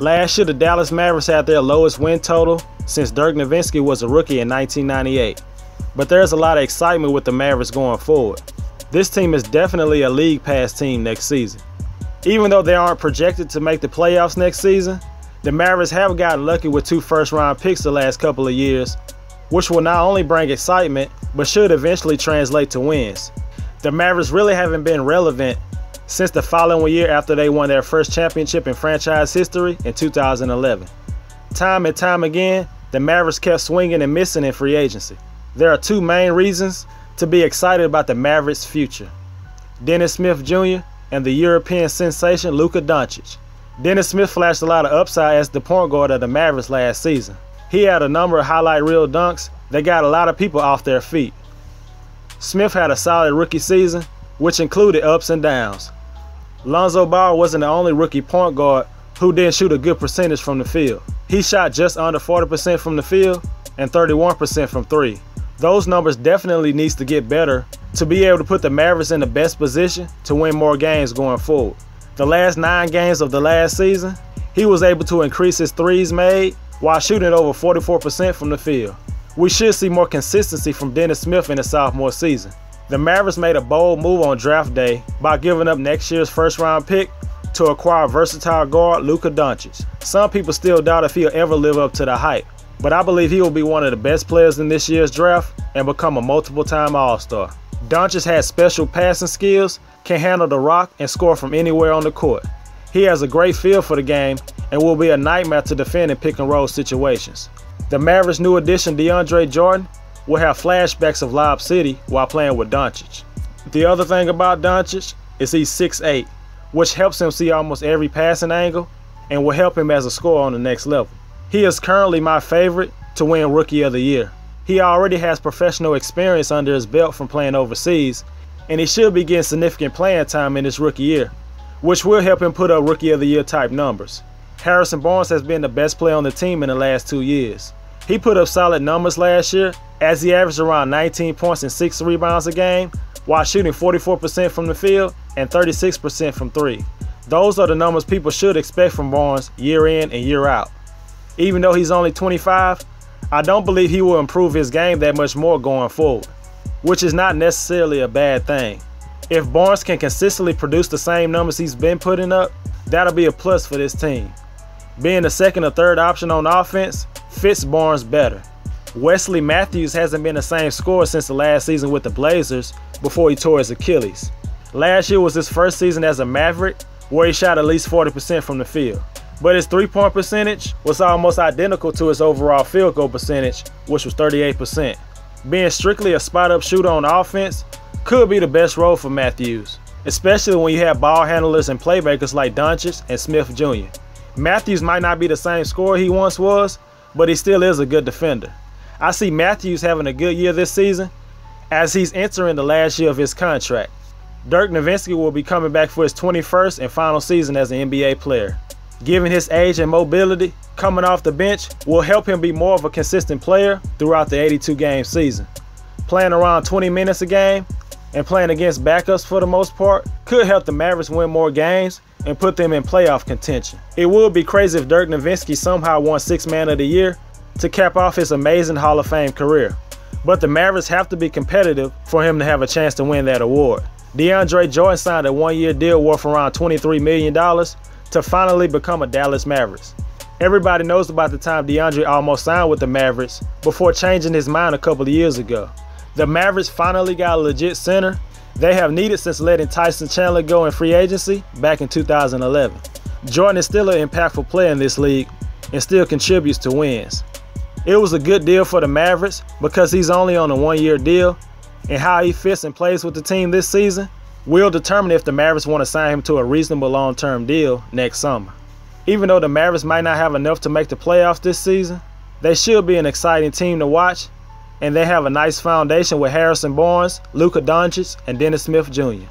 Last year, the Dallas Mavericks had their lowest win total since Dirk Nowitzki was a rookie in 1998. But there's a lot of excitement with the Mavericks going forward. This team is definitely a league pass team next season. Even though they aren't projected to make the playoffs next season, the Mavericks have gotten lucky with 2 first-round picks the last couple of years, which will not only bring excitement, but should eventually translate to wins. The Mavericks really haven't been relevant since the following year after they won their first championship in franchise history in 2011. Time and time again, the Mavericks kept swinging and missing in free agency. There are 2 main reasons to be excited about the Mavericks' future: Dennis Smith Jr. and the European sensation Luka Doncic. Dennis Smith flashed a lot of upside as the point guard of the Mavericks last season. He had a number of highlight reel dunks that got a lot of people off their feet. Smith had a solid rookie season, which included ups and downs. Lonzo Ball wasn't the only rookie point guard who didn't shoot a good percentage from the field. He shot just under 40% from the field and 31% from 3. Those numbers definitely needs to get better to be able to put the Mavericks in the best position to win more games going forward. The last 9 games of the last season, he was able to increase his threes made while shooting over 44% from the field. We should see more consistency from Dennis Smith in the sophomore season. The Mavericks made a bold move on draft day by giving up next year's first-round pick to acquire versatile guard Luka Doncic. Some people still doubt if he'll ever live up to the hype, but I believe he will be one of the best players in this year's draft and become a multiple-time All-Star. Doncic has special passing skills, can handle the rock, and score from anywhere on the court. He has a great feel for the game and will be a nightmare to defend in pick-and-roll situations. The Mavericks' new addition DeAndre Jordan will have flashbacks of Lob City while playing with Doncic. The other thing about Doncic is he's 6'8", which helps him see almost every passing angle and will help him as a scorer on the next level. He is currently my favorite to win Rookie of the Year. He already has professional experience under his belt from playing overseas, and he should be getting significant playing time in his rookie year, which will help him put up Rookie of the Year type numbers. Harrison Barnes has been the best player on the team in the last 2 years. He put up solid numbers last year as he averaged around 19 points and 6 rebounds a game while shooting 44% from the field and 36% from 3. Those are the numbers people should expect from Barnes year in and year out. Even though he's only 25, I don't believe he will improve his game that much more going forward, which is not necessarily a bad thing. If Barnes can consistently produce the same numbers he's been putting up, that'll be a plus for this team. Being the second or third option on offense fits Barnes better. Wesley Matthews hasn't been the same scorer since the last season with the Blazers before he tore his Achilles. Last year was his first season as a Maverick where he shot at least 40% from the field. But his three-point percentage was almost identical to his overall field goal percentage, which was 38%. Being strictly a spot-up shooter on offense could be the best role for Matthews, especially when you have ball handlers and playmakers like Doncic and Smith Jr. Matthews might not be the same scorer he once was, but he still is a good defender. I see Matthews having a good year this season as he's entering the last year of his contract. Dirk Nowitzki will be coming back for his 21st and final season as an NBA player. Given his age and mobility, coming off the bench will help him be more of a consistent player throughout the 82-game season. Playing around 20 minutes a game and playing against backups for the most part could help the Mavericks win more games and put them in playoff contention. It would be crazy if Dirk Nowitzki somehow won 6th Man of the Year to cap off his amazing Hall of Fame career. But the Mavericks have to be competitive for him to have a chance to win that award. DeAndre Jordan signed a 1-year deal worth around $23 million to finally become a Dallas Mavericks. Everybody knows about the time DeAndre almost signed with the Mavericks before changing his mind a couple of years ago. The Mavericks finally got a legit center they have needed since letting Tyson Chandler go in free agency back in 2011. Jordan is still an impactful player in this league and still contributes to wins. It was a good deal for the Mavericks because he's only on a 1-year deal, and how he fits and plays with the team this season will determine if the Mavericks want to sign him to a reasonable long-term deal next summer. Even though the Mavericks might not have enough to make the playoffs this season, they should be an exciting team to watch, and they have a nice foundation with Harrison Barnes, Luka Doncic, and Dennis Smith Jr.